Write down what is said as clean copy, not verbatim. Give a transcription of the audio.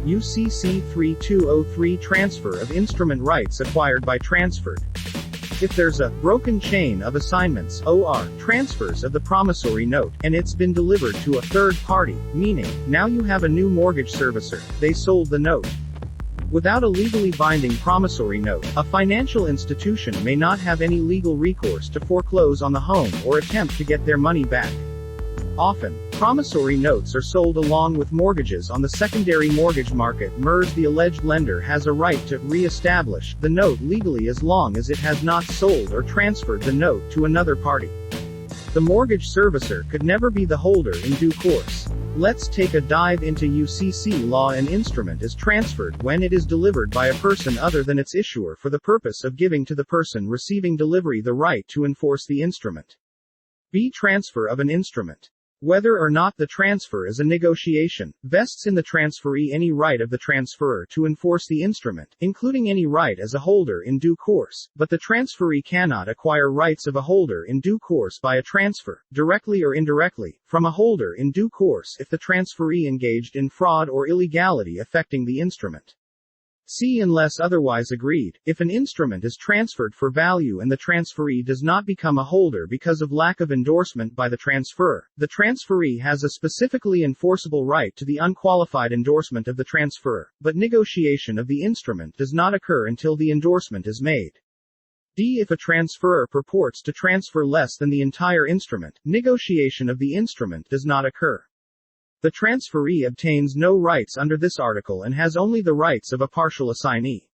UCC-3-203 Transfer of instrument rights acquired by transferred. If there's a broken chain of assignments (OR) transfers of the promissory note, and it's been delivered to a third party, meaning, now you have a new mortgage servicer, they sold the note. Without a legally binding promissory note, a financial institution may not have any legal recourse to foreclose on the home or attempt to get their money back. Often, promissory notes are sold along with mortgages on the secondary mortgage market. MERS. The alleged lender has a right to re-establish the note legally as long as it has not sold or transferred the note to another party. The mortgage servicer could never be the holder in due course. Let's take a dive into UCC law. An instrument is transferred when it is delivered by a person other than its issuer for the purpose of giving to the person receiving delivery the right to enforce the instrument. B. Transfer of an instrument. Whether or not the transfer is a negotiation, vests in the transferee any right of the transferor to enforce the instrument, including any right as a holder in due course, but the transferee cannot acquire rights of a holder in due course by a transfer, directly or indirectly, from a holder in due course if the transferee engaged in fraud or illegality affecting the instrument. C. Unless otherwise agreed, if an instrument is transferred for value and the transferee does not become a holder because of lack of endorsement by the transferor, the transferee has a specifically enforceable right to the unqualified endorsement of the transferor, but negotiation of the instrument does not occur until the endorsement is made. D. If a transferor purports to transfer less than the entire instrument, negotiation of the instrument does not occur. The transferee obtains no rights under this article and has only the rights of a partial assignee.